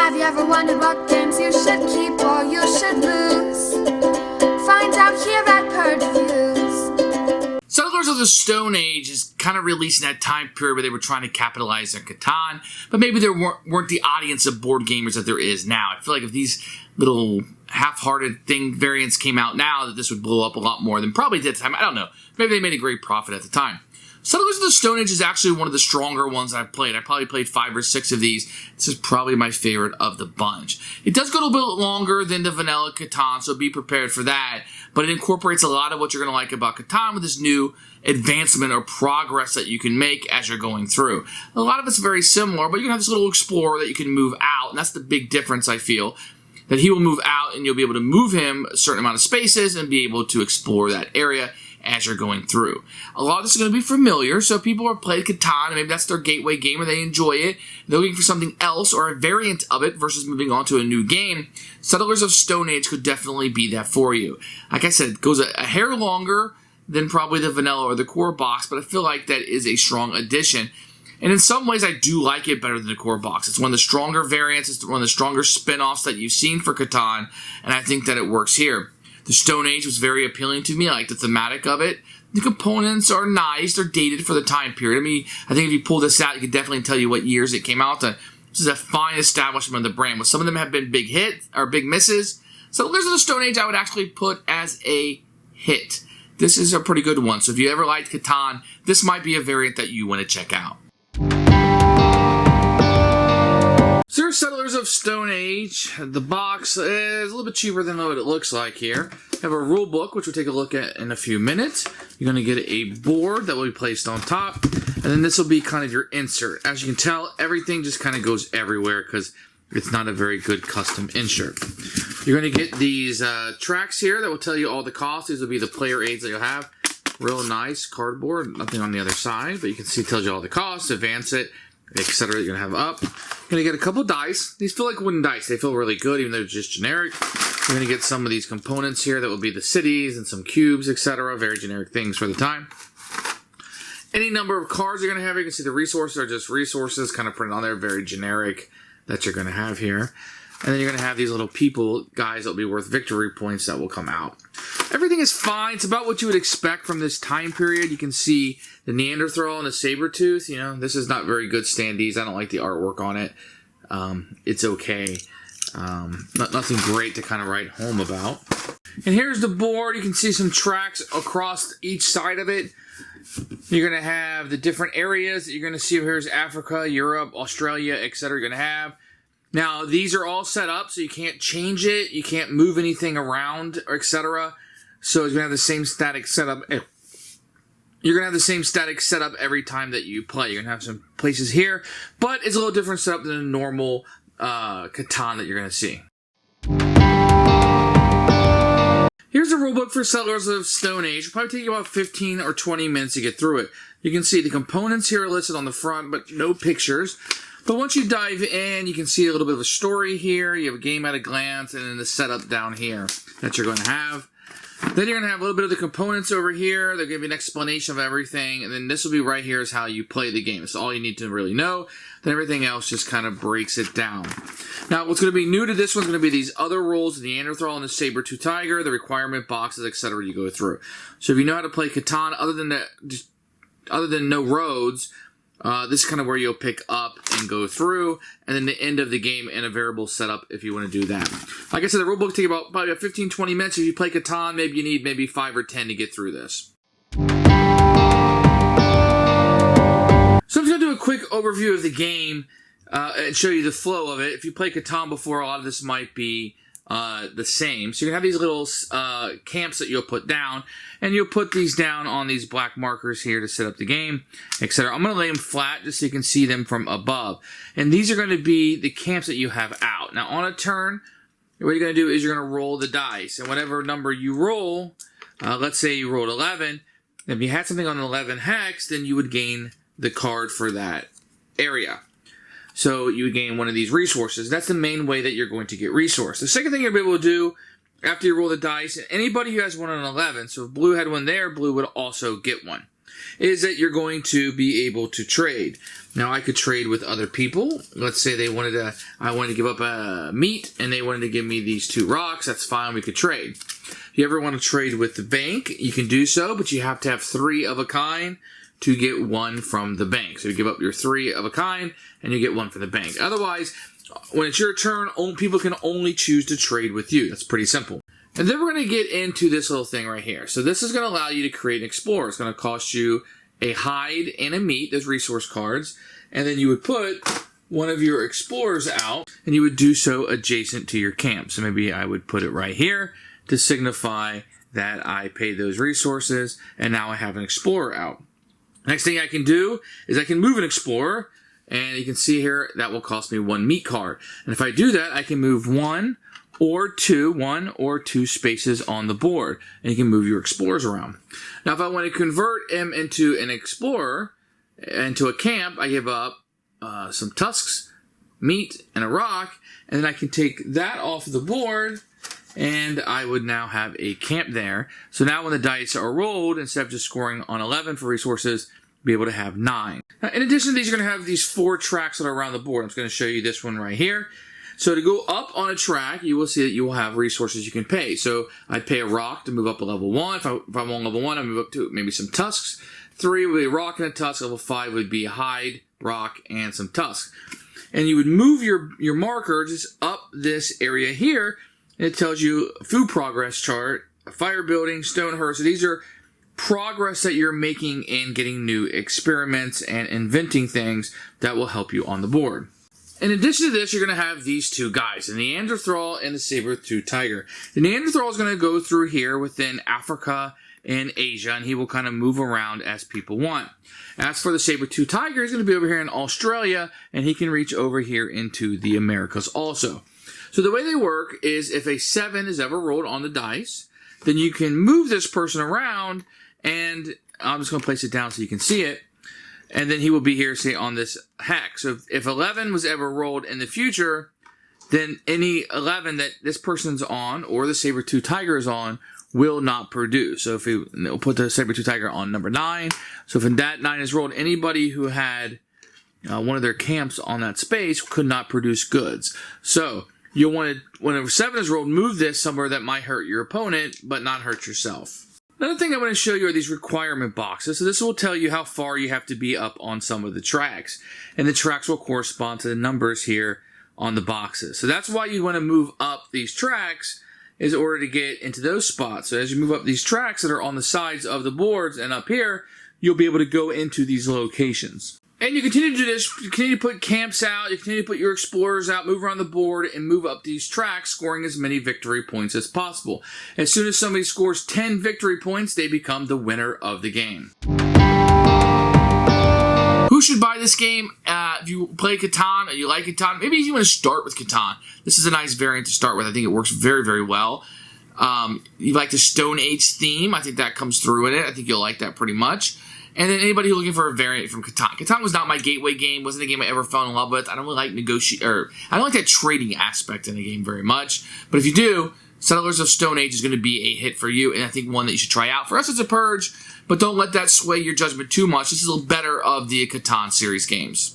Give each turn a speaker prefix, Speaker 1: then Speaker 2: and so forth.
Speaker 1: Have you ever wondered what games you should keep or you should lose? Find out here at Purge Reviews.
Speaker 2: Settlers of the Stone Age is kind of released in that time period where they were trying to capitalize on Catan, but maybe there weren't the audience of board gamers that there is now. I feel like if these little half-hearted variants came out now, that this would blow up a lot more than probably did at the time. I don't know. Maybe they made a great profit at the time. Settlers of the Stone Age is actually one of the stronger ones I've played. I probably played 5 or 6 of these. This is probably my favorite of the bunch. It does go a little bit longer than the vanilla Catan, so be prepared for that. But it incorporates a lot of what you're going to like about Catan with this new advancement or progress that you can make as you're going through. A lot of it's very similar, but you can have this little explorer that you can move out, and that's the big difference, I feel. That he will move out, and you'll be able to move him a certain amount of spaces and be able to explore that area as you're going through. A lot of this is going to be familiar, so people have played Catan, and maybe that's their gateway game, or they enjoy it. They're looking for something else or a variant of it versus moving on to a new game. Settlers of Stone Age could definitely be that for you. Like I said, it goes a hair longer than probably the vanilla or the core box, but I feel like that is a strong addition. And in some ways, I do like it better than the core box. It's one of the stronger variants. It's one of the stronger spin-offs that you've seen for Catan, and I think that it works here. The Stone Age was very appealing to me. I like the thematic of it. The components are nice. They're dated for the time period. I mean, I think if you pull this out, you can definitely tell you what years it came out. This is a fine establishment of the brand. Well, some of them have been big hits or big misses. Settlers of the Stone Age I would actually put as a hit. This is a pretty good one. So if you ever liked Catan, this might be a variant that you want to check out. So here's Settlers of Stone Age. The box is a little bit cheaper than what it looks like here. You have a rule book, which we'll take a look at in a few minutes. You're going to get a board that will be placed on top. And then this will be kind of your insert. As you can tell, everything just kind of goes everywhere because it's not a very good custom insert. You're going to get these tracks here that will tell you all the costs. These will be the player aids that you'll have. Real nice cardboard. Nothing on the other side, but you can see it tells you all the costs, advance it, etc. You're going to have up. You're going to get a couple dice. These feel like wooden dice. They feel really good, even though they're just generic. You're going to get some of these components here that will be the cities and some cubes, etc. Very generic things for the time. Any number of cards you're going to have. You can see the resources are just resources, kind of printed on there, very generic that you're going to have here. And then you're going to have these little people, guys, that will be worth victory points that will come out. Everything is fine. It's about what you would expect from this time period. You can see the Neanderthal and the Sabertooth. You know, this is not very good standees. I don't like the artwork on it. It's okay. Nothing great to kind of write home about. And here's the board. You can see some tracks across each side of it. You're going to have the different areas that you're going to see. Here's Africa, Europe, Australia, etc. You're going to have. Now, these are all set up, so you can't change it. You can't move anything around, etc. So it's going to have the same static setup. You're going to have the same static setup every time that you play. You're going to have some places here, but it's a little different setup than a normal Catan that you're going to see. Here's the rulebook for Settlers of Stone Age. It'll probably take you about 15 or 20 minutes to get through it. You can see the components here are listed on the front, but no pictures. But once you dive in, you can see a little bit of a story here. You have a game at a glance, and then the setup down here that you're going to have. Then you're going to have a little bit of the components over here. They'll give you an explanation of everything. And then this will be right here is how you play the game. It's all you need to really know. Then everything else just kind of breaks it down. Now, what's going to be new to this one's going to be these other rules, the Neanderthal and the Saber-tooth Tiger, the requirement boxes, etc. you go through. So if you know how to play Catan, other than no roads, this is kind of where you'll pick up and go through, and then the end of the game in a variable setup if you want to do that. Like I said, the rulebook take about probably 15-20 minutes. If you play Catan, maybe you need maybe 5 or 10 to get through this. So I'm just going to do a quick overview of the game and show you the flow of it. If you play Catan before, a lot of this might be the same. So you can have these little camps that you'll put down, and you'll put these down on these black markers here to set up the game, etc. I'm going to lay them flat just so you can see them from above. And these are going to be the camps that you have out. Now on a turn, what you're going to do is you're going to roll the dice, and whatever number you roll, let's say you rolled 11, if you had something on 11 hex, then you would gain the card for that area. So you would gain one of these resources. That's the main way that you're going to get resource. The second thing you'll be able to do after you roll the dice, anybody who has one on 11, so if blue had one there, blue would also get one. is that you're going to be able to trade. Now, I could trade with other people. Let's say I wanted to give up a meat, and they wanted to give me these 2 rocks. That's fine. We could trade. If you ever want to trade with the bank, you can do so, but you have to have 3 of a kind to get 1 from the bank. So you give up your 3 of a kind, and you get 1 from the bank. Otherwise, when it's your turn, people can only choose to trade with you. That's pretty simple. And then we're going to get into this little thing right here. So this is going to allow you to create an explorer. It's going to cost you a hide and a meat, those resource cards. And then you would put one of your explorers out, and you would do so adjacent to your camp. So maybe I would put it right here to signify that I paid those resources, and now I have an explorer out. Next thing I can do is I can move an explorer, and you can see here that will cost me 1 meat card. And if I do that, I can move 1 or 2 spaces on the board, and you can move your explorers around. Now, if I want to convert him into an explorer, into a camp, I give up some tusks, meat, and a rock, and then I can take that off the board, and I would now have a camp there. So now when the dice are rolled, instead of just scoring on 11 for resources, be able to have 9. Now, in addition to these, you're going to have these 4 tracks that are around the board. I'm just going to show you this one right here. So to go up on a track, you will see that you will have resources you can pay. So I'd pay a rock to move up to level 1. If I'm on level 1, I move up to maybe some tusks. 3 would be a rock and a tusk. Level 5 would be a hide, rock, and some tusks. And you would move your marker just up this area here. And it tells you food progress chart, fire building, stone hearth. So these are progress that you're making in getting new experiments and inventing things that will help you on the board. In addition to this, you're going to have these 2 guys, the Neanderthal and the saber-toothed tiger. The Neanderthal is going to go through here within Africa and Asia, and he will kind of move around as people want. As for the saber-toothed tiger, he's going to be over here in Australia, and he can reach over here into the Americas also. So the way they work is if a 7 is ever rolled on the dice, then you can move this person around, and I'm just going to place it down so you can see it. And then he will be here, say, on this hex. So if 11 was ever rolled in the future, then any 11 that this person's on, or the saber-toothed tiger is on, will not produce. So if we'll put the saber-toothed tiger on number 9. So if that 9 is rolled, anybody who had one of their camps on that space could not produce goods. So you'll want to, whenever 7 is rolled, move this somewhere that might hurt your opponent, but not hurt yourself. Another thing I want to show you are these requirement boxes. So this will tell you how far you have to be up on some of the tracks. And the tracks will correspond to the numbers here on the boxes. So that's why you want to move up these tracks, is in order to get into those spots. So as you move up these tracks that are on the sides of the boards and up here, you'll be able to go into these locations. And you continue to do this, you continue to put camps out, you continue to put your explorers out, move around the board, and move up these tracks, scoring as many victory points as possible. As soon as somebody scores 10 victory points, they become the winner of the game. Who should buy this game? If you play Catan, or you like Catan, maybe you want to start with Catan. This is a nice variant to start with. I think it works very, very well. You like the Stone Age theme. I think that comes through in it. I think you'll like that pretty much. And then anybody who's looking for a variant from Catan. Catan was not my gateway game. Wasn't a game I ever fell in love with. I don't really like I don't like that trading aspect in the game very much. But if you do, Settlers of Stone Age is going to be a hit for you, and I think one that you should try out. For us, it's a Purge, but don't let that sway your judgment too much. This is a little better of the Catan series games.